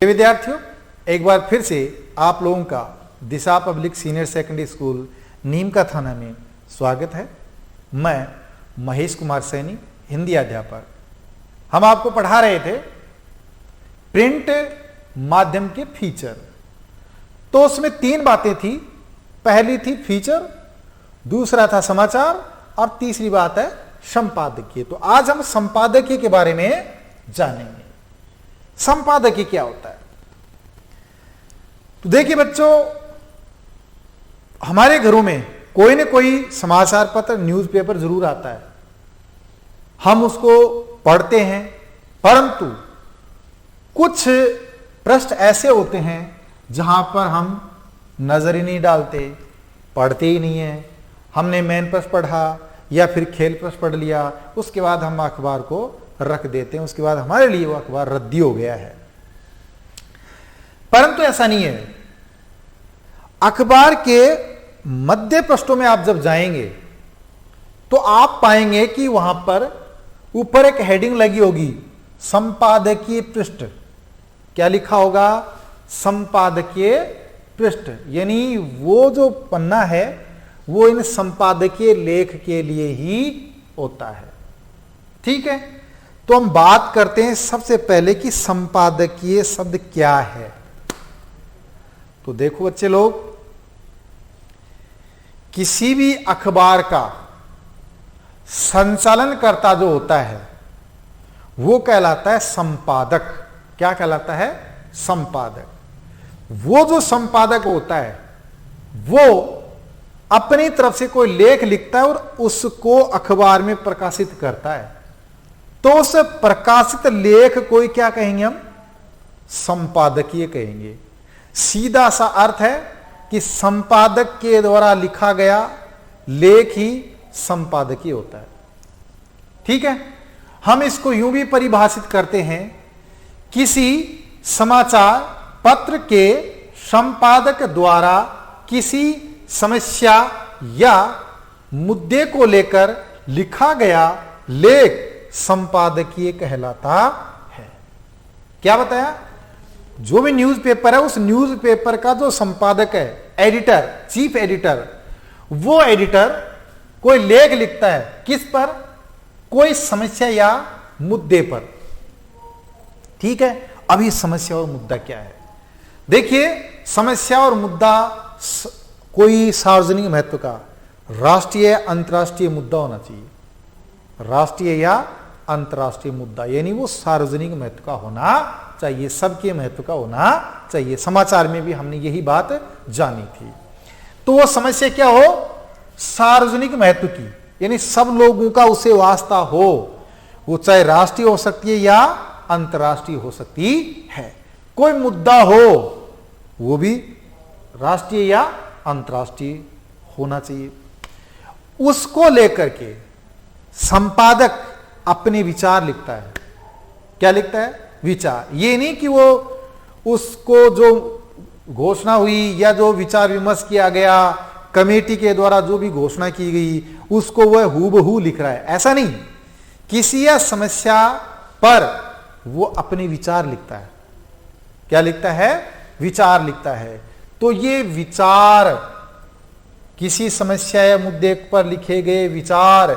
विद्यार्थियों, एक बार फिर से आप लोगों का दिशा पब्लिक सीनियर सेकेंडरी स्कूल नीम का थाना में स्वागत है। मैं महेश कुमार सैनी, हिंदी अध्यापक। हम आपको पढ़ा रहे थे प्रिंट माध्यम के फीचर। तो उसमें तीन बातें थी। पहली थी फीचर, दूसरा था समाचार और तीसरी बात है संपादकीय। तो आज हम संपादकीय के बारे में जानेंगे। संपादकीय क्या होता है? तो देखिए बच्चों, हमारे घरों में कोई न कोई समाचार पत्र, न्यूज़पेपर जरूर आता है। हम उसको पढ़ते हैं, परंतु कुछ पृष्ठ ऐसे होते हैं जहां पर हम नजर ही नहीं डालते, पढ़ते ही नहीं है। हमने मेन पृष्ठ पढ़ा या फिर खेल पृष्ठ पढ़ लिया, उसके बाद हम अखबार को रख देते हैं। उसके बाद हमारे लिए वो अखबार रद्दी हो गया है। परंतु ऐसा नहीं है। अखबार के मध्य पृष्ठों में आप जब जाएंगे तो आप पाएंगे कि वहां पर ऊपर एक हेडिंग लगी होगी, संपादकीय पृष्ठ। क्या लिखा होगा? संपादकीय पृष्ठ। यानी वो जो पन्ना है वो इन संपादकीय लेख के लिए ही होता है। ठीक है, तो हम बात करते हैं सबसे पहले कि संपादकीय शब्द क्या है। तो देखो बच्चे लोग, किसी भी अखबार का संचालनकर्ता जो होता है वो कहलाता है संपादक। क्या कहलाता है? संपादक। वो जो संपादक होता है वो अपनी तरफ से कोई लेख लिखता है और उसको अखबार में प्रकाशित करता है। तो उस प्रकाशित लेख को क्या कहेंगे हम? संपादकीय कहेंगे। सीधा सा अर्थ है कि संपादक के द्वारा लिखा गया लेख ही संपादकीय होता है। ठीक है, हम इसको यूं भी परिभाषित करते हैं, किसी समाचार पत्र के संपादक द्वारा किसी समस्या या मुद्दे को लेकर लिखा गया लेख संपादकीय कहलाता है। क्या बताया? जो भी न्यूज़पेपर है उस न्यूज़पेपर का जो संपादक है, एडिटर, चीफ एडिटर, वो एडिटर कोई लेख लिखता है किस पर? कोई समस्या या मुद्दे पर। ठीक है, अभी समस्या और मुद्दा क्या है? देखिए, समस्या और मुद्दा कोई सार्वजनिक महत्व का राष्ट्रीय अंतर्राष्ट्रीय मुद्दा होना चाहिए। राष्ट्रीय या अंतर्राष्ट्रीय मुद्दा, यानी वो सार्वजनिक महत्व का होना चाहिए, सबके महत्व का होना चाहिए। समाचार में भी हमने यही बात जानी थी। तो वो समस्या क्या हो? सार्वजनिक महत्व की, यानी सब लोगों का उसे वास्ता हो। वो चाहे राष्ट्रीय हो सकती है या अंतर्राष्ट्रीय हो सकती है। कोई मुद्दा हो वो भी राष्ट्रीय या अंतर्राष्ट्रीय होना चाहिए। उसको लेकर के संपादक अपने विचार लिखता है। क्या लिखता है? विचार। ये नहीं कि वो उसको जो घोषणा हुई या जो विचार विमर्श किया गया कमेटी के द्वारा, जो भी घोषणा की गई उसको वह हूबहू लिख रहा है, ऐसा नहीं। किसी या समस्या पर वो अपने विचार लिखता है। क्या लिखता है? विचार लिखता है। तो ये विचार, किसी समस्या या मुद्दे पर लिखे गए विचार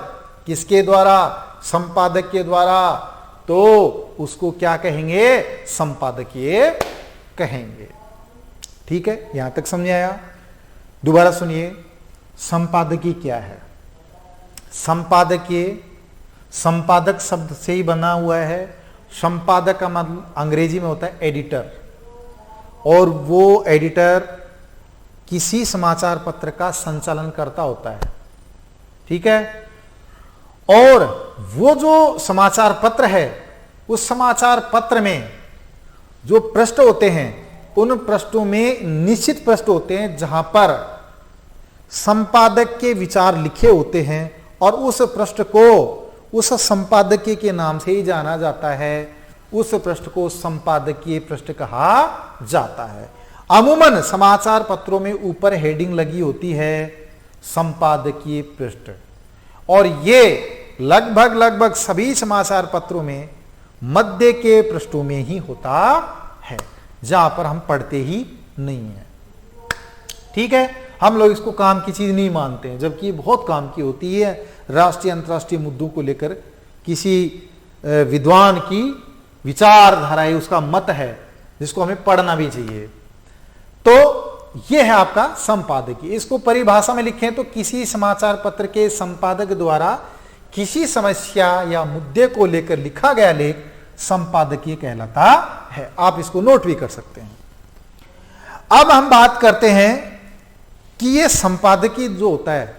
किसके द्वारा? संपादक के द्वारा। तो उसको क्या कहेंगे? संपादकीय कहेंगे। ठीक है, यहां तक समझ आया? दोबारा सुनिए, संपादकीय क्या है? संपादकीय संपादक शब्द से ही बना हुआ है। संपादक का मतलब अंग्रेजी में होता है एडिटर, और वो एडिटर किसी समाचार पत्र का संचालन करता होता है। ठीक है, और वो जो समाचार पत्र है उस समाचार पत्र में जो पृष्ठ होते हैं उन पृष्ठों में निश्चित पृष्ठ होते हैं जहां पर संपादक के विचार लिखे होते हैं, और उस पृष्ठ को उस संपादकीय के नाम से ही जाना जाता है। उस पृष्ठ को संपादकीय पृष्ठ कहा जाता है। अमूमन समाचार पत्रों में ऊपर हेडिंग लगी होती है संपादकीय पृष्ठ, और ये लगभग सभी समाचार पत्रों में मध्य के पृष्ठों में ही होता है। जहां पर हम पढ़ते ही नहीं है। ठीक है, हम लोग इसको काम की चीज नहीं मानते हैं, जबकि ये बहुत काम की होती है। राष्ट्रीय अंतर्राष्ट्रीय मुद्दों को लेकर किसी विद्वान की विचारधारा है, उसका मत है, जिसको हमें पढ़ना भी चाहिए। तो यह है आपका संपादकीय। इसको परिभाषा में लिखें तो किसी समाचार पत्र के संपादक द्वारा किसी समस्या या मुद्दे को लेकर लिखा गया लेख संपादकीय कहलाता है। आप इसको नोट भी कर सकते हैं। अब हम बात करते हैं कि यह संपादकीय जो होता है,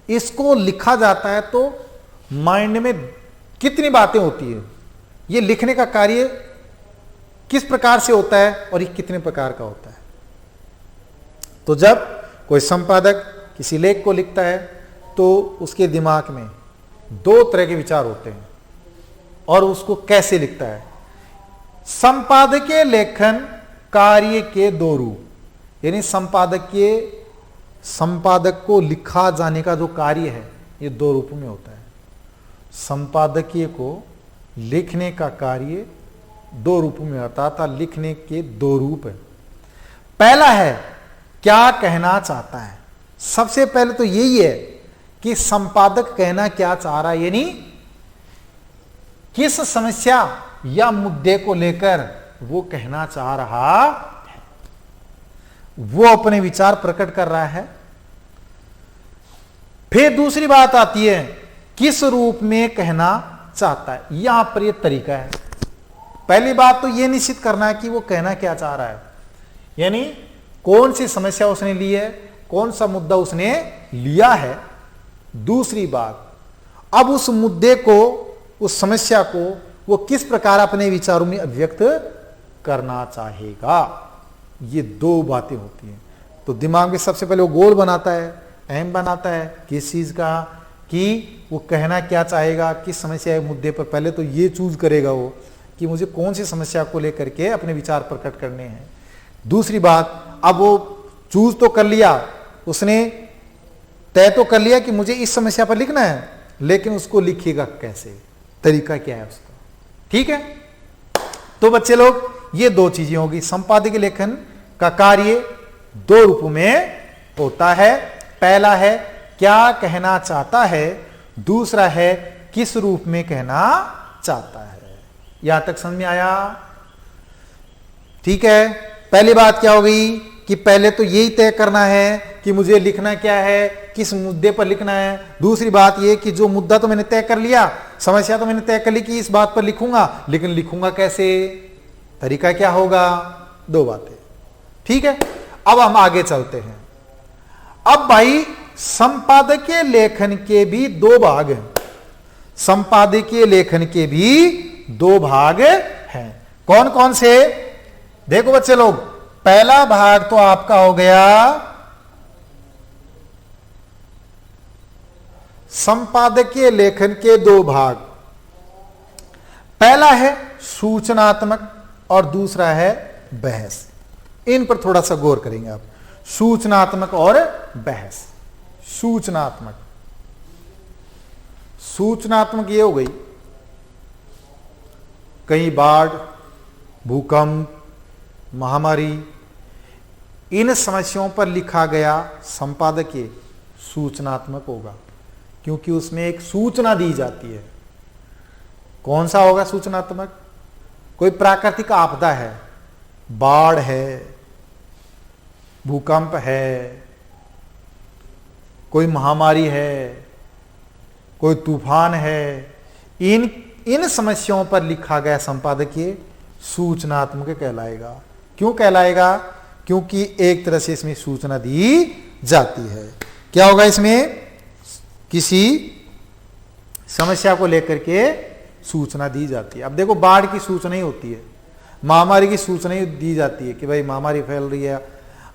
इसको लिखा जाता है तो माइंड में कितनी बातें होती है, यह लिखने का कार्य किस प्रकार से होता है और ये कितने प्रकार का होता है। तो जब कोई संपादक किसी लेख को लिखता है तो उसके दिमाग में दो तरह के विचार होते हैं और उसको कैसे लिखता है। संपादकीय लेखन कार्य के दो रूप, यानी संपादक को लिखा जाने का जो कार्य है ये दो रूपों में होता है। संपादकीय को लिखने का कार्य दो रूपों में होता था। लिखने के दो रूप है। पहला है क्या कहना चाहता है। सबसे पहले तो यही है कि संपादक कहना क्या चाह रहा है, यानी किस समस्या या मुद्दे को लेकर वो कहना चाह रहा है, वो अपने विचार प्रकट कर रहा है। फिर दूसरी बात आती है किस रूप में कहना चाहता है। यहां पर यह तरीका है। पहली बात तो यह निश्चित करना है कि वो कहना क्या चाह रहा है, यानी कौन सी समस्या उसने ली है, कौन सा मुद्दा उसने लिया है। दूसरी बात, अब उस मुद्दे को, उस समस्या को वो किस प्रकार अपने विचारों में अभिव्यक्त करना चाहेगा। ये दो बातें होती हैं। तो दिमाग में सबसे पहले वो गोल बनाता है, अहम बनाता है किस चीज का, कि वो कहना क्या चाहेगा, किस समस्या मुद्दे पर। पहले तो ये चूज करेगा वो कि मुझे कौन सी समस्या को लेकर के अपने विचार प्रकट करने हैं। दूसरी बात, अब वो चूज तो कर लिया, उसने तय तो कर लिया कि मुझे इस समस्या पर लिखना है, लेकिन उसको लिखेगा कैसे, तरीका क्या है उसका। ठीक है, तो बच्चे लोग ये दो चीजें होगी। संपादकीय लेखन का कार्य दो रूपों में होता है। पहला है क्या कहना चाहता है, दूसरा है किस रूप में कहना चाहता है। यहां तक समझ में आया? ठीक है, पहली बात क्या हो गई कि पहले तो यही तय करना है कि मुझे लिखना क्या है, किस मुद्दे पर लिखना है। दूसरी बात यह कि जो मुद्दा तो मैंने तय कर लिया, समस्या तो मैंने तय कर ली कि इस बात पर लिखूंगा, लेकिन लिखूंगा कैसे, तरीका क्या होगा। दो बातें। ठीक है, अब हम आगे चलते हैं। अब भाई संपादकीय लेखन के भी दो भाग हैं। संपादकीय लेखन के भी दो भाग हैं। कौन कौन से? देखो बच्चे लोग, पहला भाग तो आपका हो गया संपादकीय लेखन के दो भाग। पहला है सूचनात्मक और दूसरा है बहस। इन पर थोड़ा सा गौर करेंगे आप। सूचनात्मक और बहस। सूचनात्मक ये हो गई, कहीं बाढ़, भूकंप, महामारी, इन समस्याओं पर लिखा गया संपादकीय सूचनात्मक होगा, क्योंकि उसमें एक सूचना दी जाती है। कौन सा होगा सूचनात्मक? कोई प्राकृतिक आपदा है, बाढ़ है, भूकंप है, कोई महामारी है, कोई तूफान है, इन समस्याओं पर लिखा गया संपादकीय सूचनात्मक कहलाएगा। क्यों कहलाएगा? क्योंकि एक तरह से इसमें सूचना दी जाती है। क्या होगा इसमें? किसी समस्या को लेकर के सूचना दी जाती है। अब देखो, बाढ़ की सूचना ही होती है, महामारी की सूचना ही दी जाती है कि भाई महामारी फैल रही है,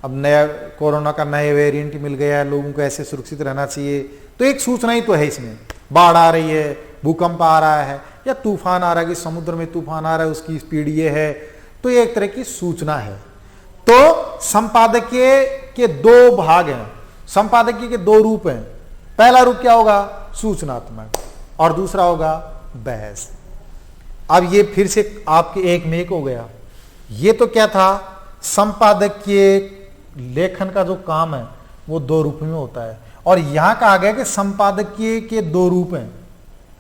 अब नया कोरोना का नया वेरिएंट मिल गया है, लोगों को ऐसे सुरक्षित रहना चाहिए। तो एक सूचना ही तो है इसमें। बाढ़ आ रही है, भूकंप आ रहा है, या तूफान आ रहा है कि समुद्र में तूफान आ रहा है, उसकी स्पीड ये है, तो ये एक तरह की सूचना है। तो संपादकीय के दो भाग हैं, संपादकीय के दो रूप हैं। पहला रूप क्या होगा? सूचनात्मक, और दूसरा होगा बहस। अब ये फिर से आपके एक में एक हो गया। ये तो क्या था, संपादकीय लेखन का जो काम है वो दो रूप में होता है, और यहां कहा गया कि संपादकीय के दो रूप हैं,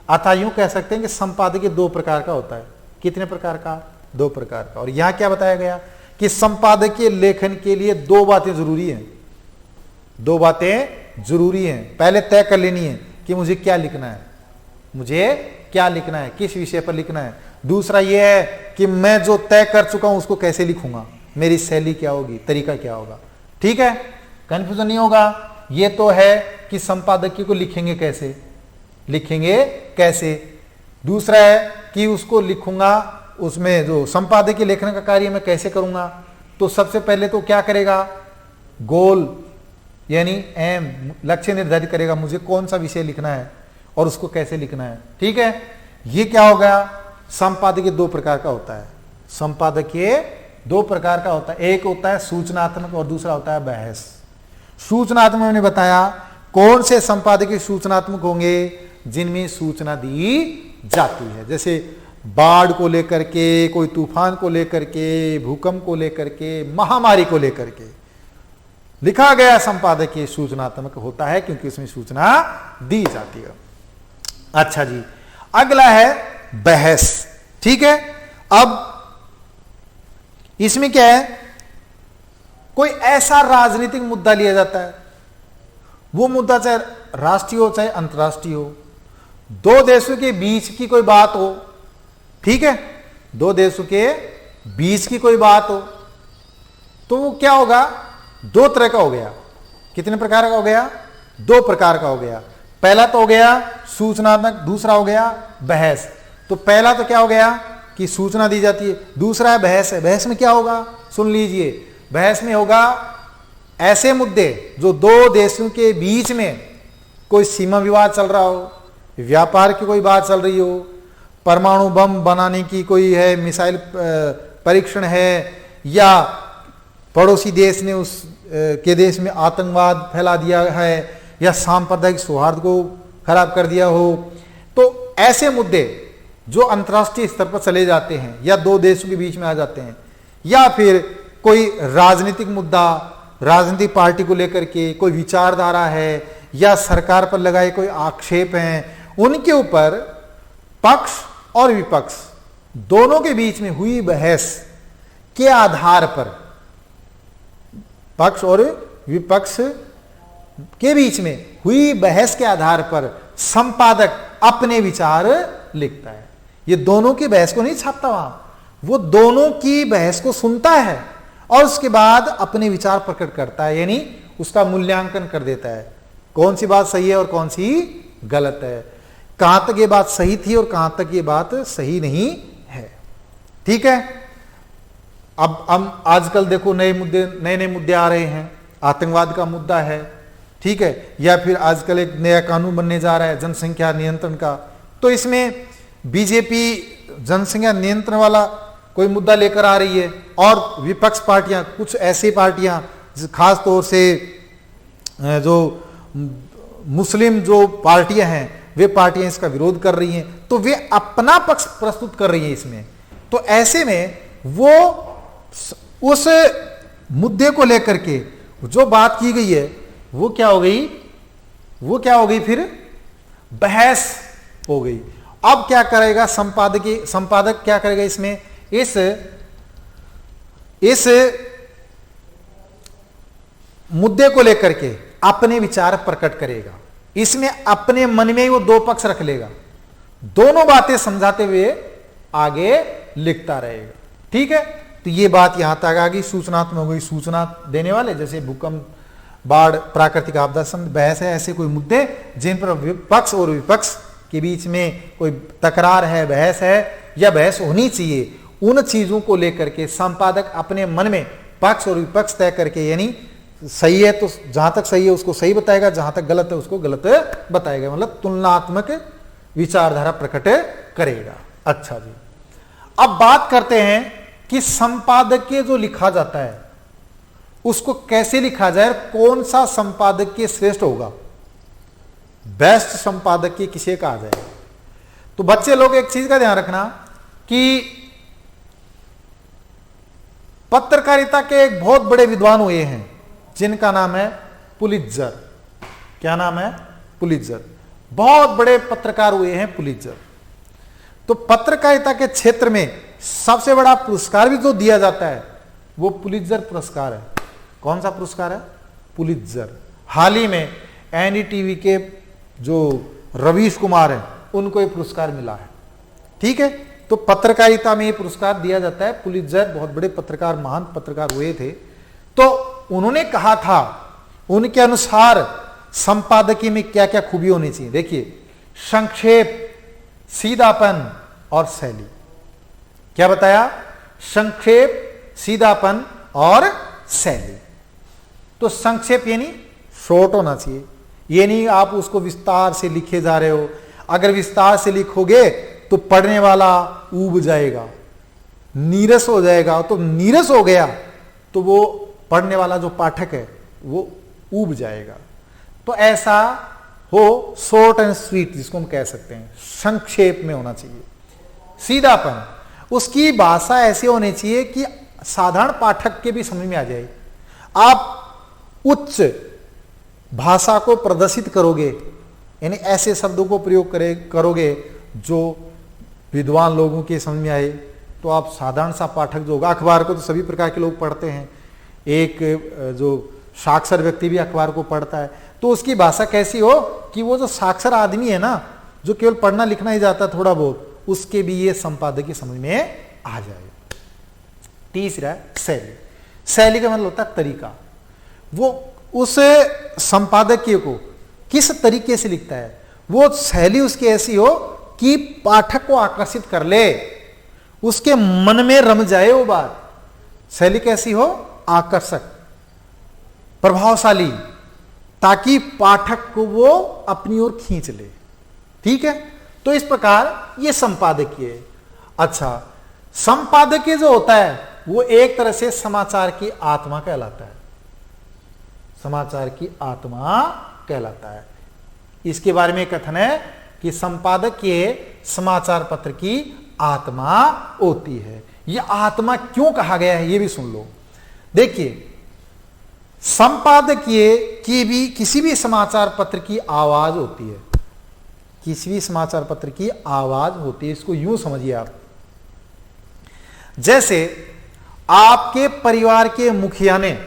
अतः यूं कह सकते हैं कि संपादकीय दो प्रकार का होता है। कितने प्रकार का? दो प्रकार का। और यहां क्या बताया गया कि संपादकीय लेखन के लिए दो बातें जरूरी हैं, दो बातें जरूरी हैं। पहले तय कर लेनी है कि मुझे क्या लिखना है, मुझे क्या लिखना है, किस विषय पर लिखना है। दूसरा यह है कि मैं जो तय कर चुका हूं उसको कैसे लिखूंगा, मेरी शैली क्या होगी, तरीका क्या होगा। ठीक है, कंफ्यूजन नहीं होगा। यह तो है कि संपादकीय को लिखेंगे कैसे, लिखेंगे कैसे। दूसरा है कि उसको लिखूंगा, उसमें जो संपादकीय लेखन का कार्य मैं कैसे करूंगा। तो सबसे पहले तो क्या करेगा, गोल यानी एम, लक्ष्य निर्धारित करेगा, मुझे कौन सा विषय लिखना है और उसको कैसे लिखना है। ठीक है, ये क्या हो गया, संपादकीय दो प्रकार का होता है। संपादकीय दो प्रकार का होता है, एक होता है सूचनात्मक और दूसरा होता है बहस। सूचनात्मक मैंने बताया कौन से संपादकीय सूचनात्मक होंगे, जिनमें सूचना दी जाती है, जैसे बाढ़ को लेकर के, कोई तूफान को लेकर के, भूकंप को लेकर के, महामारी को लेकर के लिखा गया संपादकीय सूचनात्मक होता है, क्योंकि उसमें सूचना दी जाती है। अच्छा जी, अगला है बहस। ठीक है, अब इसमें क्या है, कोई ऐसा राजनीतिक मुद्दा लिया जाता है, वो मुद्दा चाहे राष्ट्रीय हो चाहे अंतर्राष्ट्रीय हो, दो देशों के बीच की कोई बात हो। ठीक है, दो देशों के बीच की कोई बात हो, तो वो क्या होगा, दो तरह का हो गया। कितने प्रकार का हो गया, दो प्रकार का हो गया। पहला तो हो गया सूचनात्मक, दूसरा हो गया बहस। तो पहला तो क्या हो गया कि सूचना दी जाती है, दूसरा है बहस है। बहस में क्या होगा, सुन लीजिए, बहस में होगा ऐसे मुद्दे जो दो देशों के बीच में कोई सीमा विवाद चल रहा हो, व्यापार की कोई बात चल रही हो, परमाणु बम बनाने की कोई है, मिसाइल परीक्षण है, या पड़ोसी देश ने उस के देश में आतंकवाद फैला दिया है, या सांप्रदायिक सौहार्द को खराब कर दिया हो। तो ऐसे मुद्दे जो अंतर्राष्ट्रीय स्तर पर चले जाते हैं या दो देशों के बीच में आ जाते हैं, या फिर कोई राजनीतिक मुद्दा, राजनीतिक पार्टी को लेकर के कोई विचारधारा है, या सरकार पर लगाए कोई आक्षेप हैं, उनके ऊपर पक्ष और विपक्ष दोनों के बीच में हुई बहस के आधार पर, पक्ष और विपक्ष के बीच में हुई बहस के आधार पर संपादक अपने विचार लिखता है। ये दोनों की बहस को नहीं छापता वहां, वो दोनों की बहस को सुनता है और उसके बाद अपने विचार प्रकट करता है, यानी उसका मूल्यांकन कर देता है, कौन सी बात सही है और कौन सी गलत है, कहां तक ये बात सही थी और कहां तक ये बात सही नहीं है। ठीक है, अब हम आजकल देखो नए नए मुद्दे आ रहे हैं, आतंकवाद का मुद्दा है। ठीक है, या फिर आजकल एक नया कानून बनने जा रहा है जनसंख्या नियंत्रण का, तो इसमें बीजेपी जनसंख्या नियंत्रण वाला कोई मुद्दा लेकर आ रही है, और विपक्ष पार्टियां, कुछ ऐसी पार्टियां खास तौर से जो मुस्लिम जो पार्टियां हैं, वे पार्टियां इसका विरोध कर रही हैं, तो वे अपना पक्ष प्रस्तुत कर रही हैं इसमें। तो ऐसे में वो उस मुद्दे को लेकर के जो बात की गई है वो क्या हो गई, वो क्या हो गई, फिर बहस हो गई। अब क्या करेगा संपादक क्या करेगा इसमें, इस मुद्दे को लेकर के अपने विचार प्रकट करेगा। इसमें अपने मन में ही वो दो पक्ष रख लेगा, दोनों बातें समझाते हुए आगे लिखता रहेगा। ठीक है, तो ये बात यहां तक आ गई, सूचनात्मक हो गई, सूचना देने वाले, जैसे भूकंप, बाढ़, प्राकृतिक आपदा संबंधी बहस है, ऐसे कोई मुद्दे जिन पर पक्ष और विपक्ष के बीच में कोई तकरार है, बहस है या बहस होनी चाहिए, उन चीजों को लेकर के संपादक अपने मन में पक्ष और विपक्ष तय करके, यानी सही है तो जहां तक सही है उसको सही बताएगा, जहां तक गलत है उसको गलत बताएगा, मतलब तुलनात्मक विचारधारा प्रकट करेगा। अच्छा जी, अब बात करते हैं कि संपादकीय जो लिखा जाता है उसको कैसे लिखा जाए, कौन सा संपादकीय श्रेष्ठ होगा, बेस्ट संपादकीय किसे कहा जाए। तो बच्चे लोग एक चीज का ध्यान रखना कि पत्रकारिता के एक बहुत बड़े विद्वान हुए हैं जिनका नाम है पुलित्जर। क्या नाम है? पुलित्जर। बहुत बड़े पत्रकार हुए हैं पुलित्जर। तो पत्रकारिता के क्षेत्र में सबसे बड़ा पुरस्कार भी जो दिया जाता है वो पुलित्जर पुरस्कार है। कौन सा पुरस्कार है? पुलित्जर। हाल ही में एनडीटीवी के जो रवीश कुमार हैं उनको ये पुरस्कार मिला है। ठीक है, तो पत्रकारिता में ये पुरस्कार दिया जाता है। पुलित्जर बहुत बड़े पत्रकार, महान पत्रकार हुए थे। तो उन्होंने कहा था, उनके अनुसार संपादकीय में क्या क्या खूबी होनी चाहिए। देखिए, संक्षेप, सीधापन और शैली। क्या बताया? संक्षेप, सीधापन और शैली। तो संक्षेप यानी शॉर्ट होना चाहिए, ये नहीं आप उसको विस्तार से लिखे जा रहे हो। अगर विस्तार से लिखोगे तो पढ़ने वाला ऊब जाएगा, नीरस हो जाएगा। तो नीरस हो गया तो वो पढ़ने वाला जो पाठक है वो ऊब जाएगा। तो ऐसा हो शॉर्ट एंड स्वीट, जिसको हम कह सकते हैं, संक्षेप में होना चाहिए। सीधापन, उसकी भाषा ऐसी होनी चाहिए कि साधारण पाठक के भी समझ में आ जाए। आप उच्च भाषा को प्रदर्शित करोगे, यानी ऐसे शब्दों को प्रयोग करोगे जो विद्वान लोगों के समझ में आए, तो आप साधारण सा पाठक जो होगा, अखबार को तो सभी प्रकार के लोग पढ़ते हैं, एक जो साक्षर व्यक्ति भी अखबार को पढ़ता है, तो उसकी भाषा कैसी हो कि वो जो साक्षर आदमी है ना, जो केवल पढ़ना लिखना ही जाता थोड़ा बहुत, उसके भी ये संपादकीय समझ में आ जाए। तीसरा शैली। शैली का मतलब होता है तरीका। वो उस संपादकीय को किस तरीके से लिखता है, वो शैली उसकी ऐसी हो कि पाठक को आकर्षित कर ले, उसके मन में रम जाए वो बात। शैली कैसी हो? आकर्षक, प्रभावशाली, ताकि पाठक को वो अपनी ओर खींच ले। ठीक है, तो इस प्रकार ये संपादकीय है। अच्छा, संपादकीय जो होता है वो एक तरह से समाचार की आत्मा कहलाता है। समाचार की आत्मा कहलाता है। इसके बारे में कथन है कि संपादकीय समाचार पत्र की आत्मा होती है। यह आत्मा क्यों कहा गया है ये भी सुन लो। देखिए, संपादकीय की भी किसी भी समाचार पत्र की आवाज होती है। किसी भी समाचार पत्र की आवाज होती है। इसको यूं समझिए आप, जैसे आपके परिवार के मुखिया ने,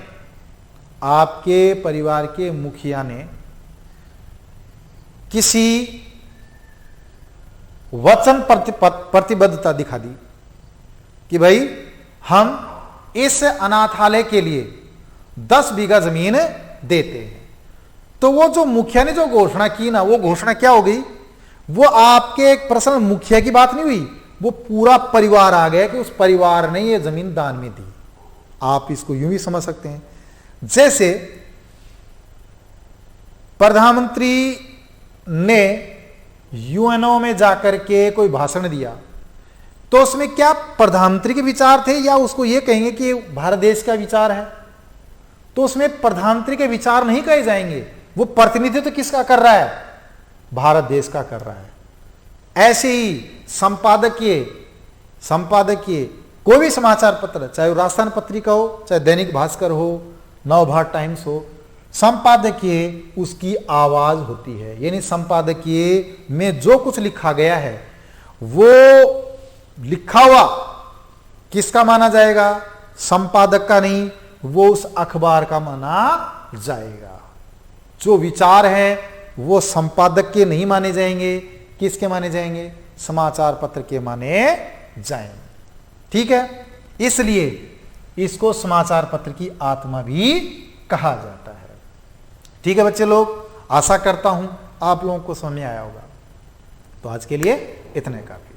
आपके परिवार के मुखिया ने किसी वचन प्रतिबद्धता दिखा दी कि भाई हम इस अनाथालय के लिए 10 बीघा जमीन देते हैं। तो वो जो मुखिया ने जो घोषणा की ना, वो घोषणा क्या हो गई? वो आपके एक पर्सनल मुखिया की बात नहीं हुई, वो पूरा परिवार आ गया कि उस परिवार ने ये जमीन दान में दी। आप इसको यूं भी समझ सकते हैं, जैसे प्रधानमंत्री ने यूएनओ में जाकर के कोई भाषण दिया, तो उसमें क्या प्रधानमंत्री के विचार थे या उसको यह कहेंगे कि भारत देश का विचार है? तो उसमें प्रधानमंत्री के विचार नहीं कहे जाएंगे। वो प्रतिनिधित्व तो किसका कर रहा है? भारत देश का कर रहा है। ऐसे ही संपादकीय कोई भी समाचार पत्र, चाहे वो राजस्थान पत्रिका हो, चाहे दैनिक भास्कर हो, नवभारत टाइम्स हो, संपादकीय उसकी आवाज होती है। यानी संपादकीय में जो कुछ लिखा गया है वो लिखा हुआ किसका माना जाएगा? संपादक का नहीं, वो उस अखबार का माना जाएगा। जो विचार है वो संपादक के नहीं माने जाएंगे, किसके माने जाएंगे? समाचार पत्र के माने जाएंगे। ठीक है, इसलिए इसको समाचार पत्र की आत्मा भी कहा जाता है। ठीक है बच्चे लोग, आशा करता हूं आप लोगों को समझ में आया होगा। तो आज के लिए इतने काफी।